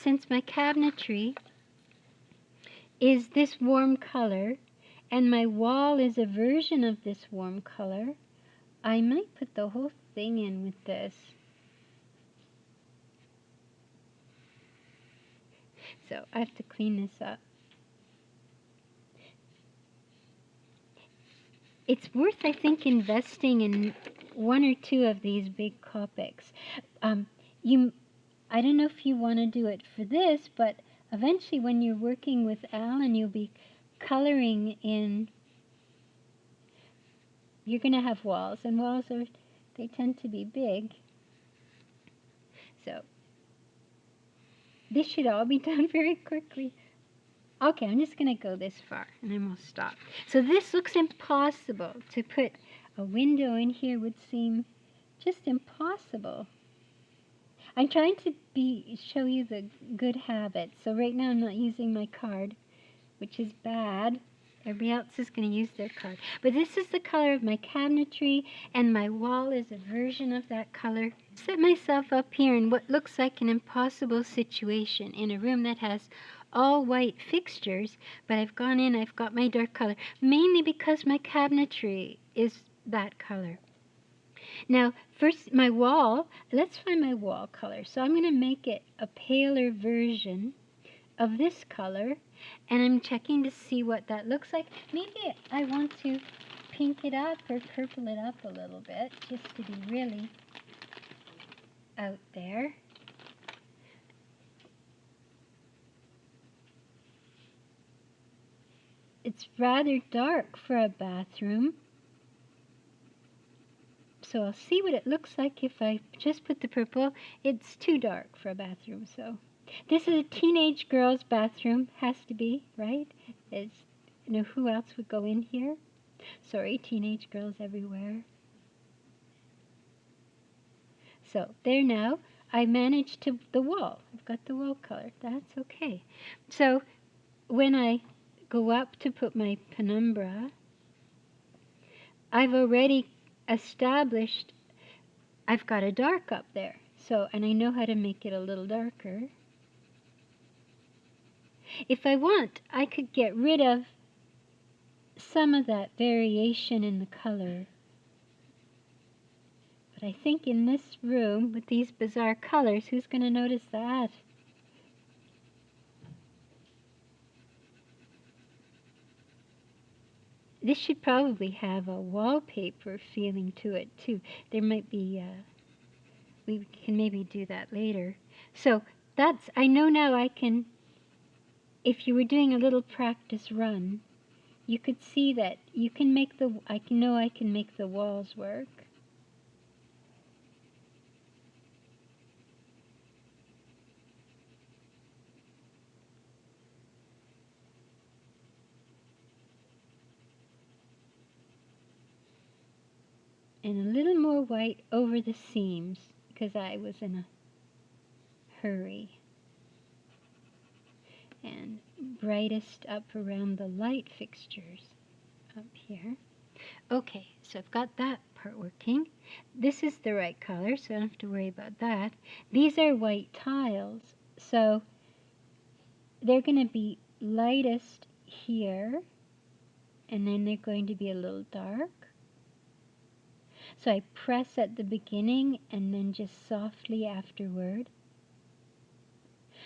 since my cabinetry is this warm color, and my wall is a version of this warm color, I might put the whole thing in with this. So I have to clean this up. It's worth, I think, investing in one or two of these big Copics. I don't know if you want to do it for this, but eventually when you're working with Alan, you'll be coloring in. You're going to have walls, and walls they tend to be big. So this should all be done very quickly. Okay, I'm just going to go this far, and then we'll stop. So this looks impossible. To put a window in here would seem just impossible. I'm trying to show you the good habits. So right now I'm not using my card, which is bad. Everybody else is going to use their card. But this is the color of my cabinetry, and my wall is a version of that color. Set myself up here in what looks like an impossible situation in a room that has all white fixtures, but I've gone in, I've got my dark color, mainly because my cabinetry is that color. Now, first, my wall, let's find my wall color. So I'm going to make it a paler version of this color, and I'm checking to see what that looks like. Maybe I want to pink it up or purple it up a little bit, just to be really out there. It's rather dark for a bathroom. So I'll see what it looks like if I just put the purple. It's too dark for a bathroom, so. This is a teenage girl's bathroom. Has to be, right? It's, you know, who else would go in here? Sorry, teenage girls everywhere. So there now, I managed to the wall. I've got the wall color. That's okay. So when I go up to put my penumbra, I've already established I've got a dark up there. So, and I know how to make it a little darker. If I want, I could get rid of some of that variation in the color. But I think in this room, with these bizarre colors, who's going to notice that? This should probably have a wallpaper feeling to it, too. There might be, we can maybe do that later. So that's, I know now I can, if you were doing a little practice run, you could see that you can make I can make the walls work. And a little more white over the seams because I was in a hurry. And brightest up around the light fixtures up here. Okay, so I've got that part working. This is the right color, so I don't have to worry about that. These are white tiles, so they're going to be lightest here, and then they're going to be a little dark. So I press at the beginning and then just softly afterward.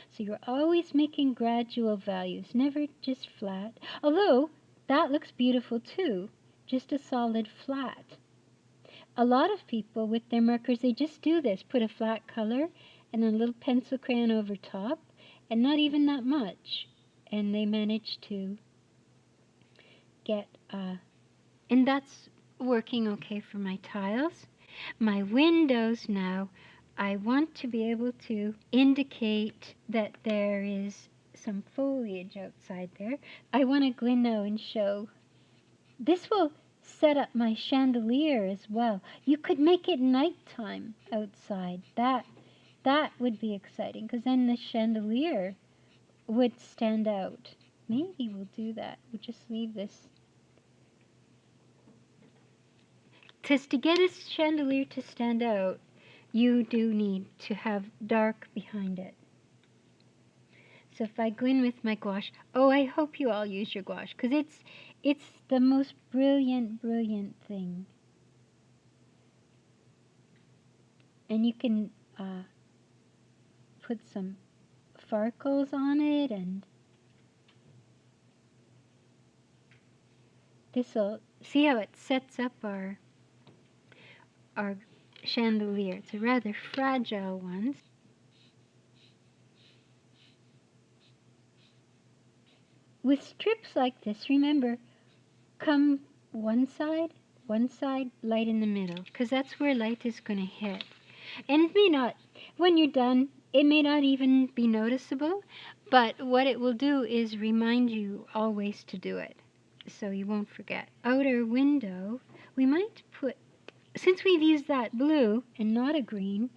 So you're always making gradual values, never just flat. Although that looks beautiful too, just a solid flat. A lot of people with their markers, they just do this, put a flat color and a little pencil crayon over top, and not even that much. And they manage to get, and that's working okay for my tiles. My windows now, I want to be able to indicate that there is some foliage outside there. I want to go in now and show. This will set up my chandelier as well. You could make it nighttime outside. That would be exciting because then the chandelier would stand out. Maybe we'll do that. We'll just leave this. Because to get a chandelier to stand out, you do need to have dark behind it. So if I go in with my gouache, oh, I hope you all use your gouache, because it's the most brilliant, brilliant thing. And you can put some sparkles on it, and this'll, see how it sets up our chandelier. It's a rather fragile one. With strips like this, remember, come one side, light in the middle, because that's where light is going to hit. And it may not, when you're done, it may not even be noticeable, but what it will do is remind you always to do it, so you won't forget. Outer window, we might put, since we've used that blue and not a green,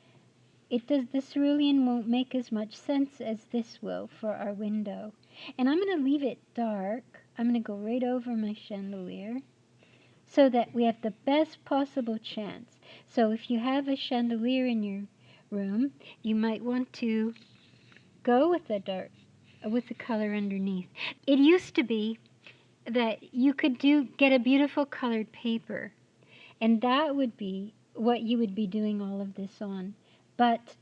the cerulean won't make as much sense as this will for our window. And I'm going to leave it dark. I'm going to go right over my chandelier so that we have the best possible chance. So if you have a chandelier in your room, you might want to go with the dark, with the color underneath. It used to be that you could get a beautiful colored paper, and that would be what you would be doing all of this on. But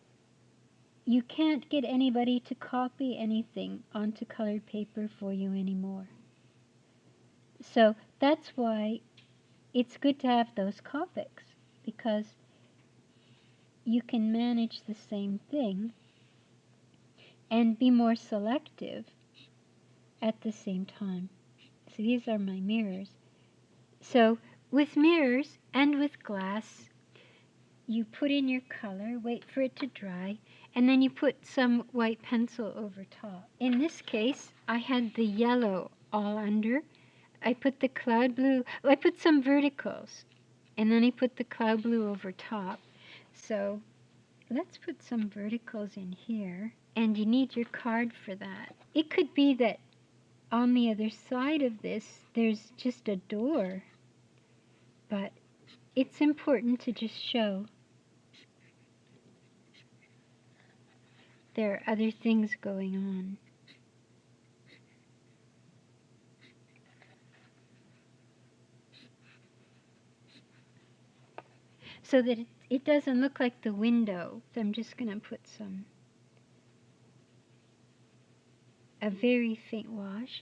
you can't get anybody to copy anything onto colored paper for you anymore. So that's why it's good to have those Copics, because you can manage the same thing and be more selective at the same time. So these are my mirrors. So with mirrors and with glass, you put in your color, wait for it to dry, and then you put some white pencil over top. In this case, I had the yellow all under. I put the cloud blue, I put some verticals, and then I put the cloud blue over top. So let's put some verticals in here, and you need your card for that. It could be that on the other side of this, there's just a door, but it's important to just show there are other things going on. So that it doesn't look like the window. So I'm just going to put a very faint wash.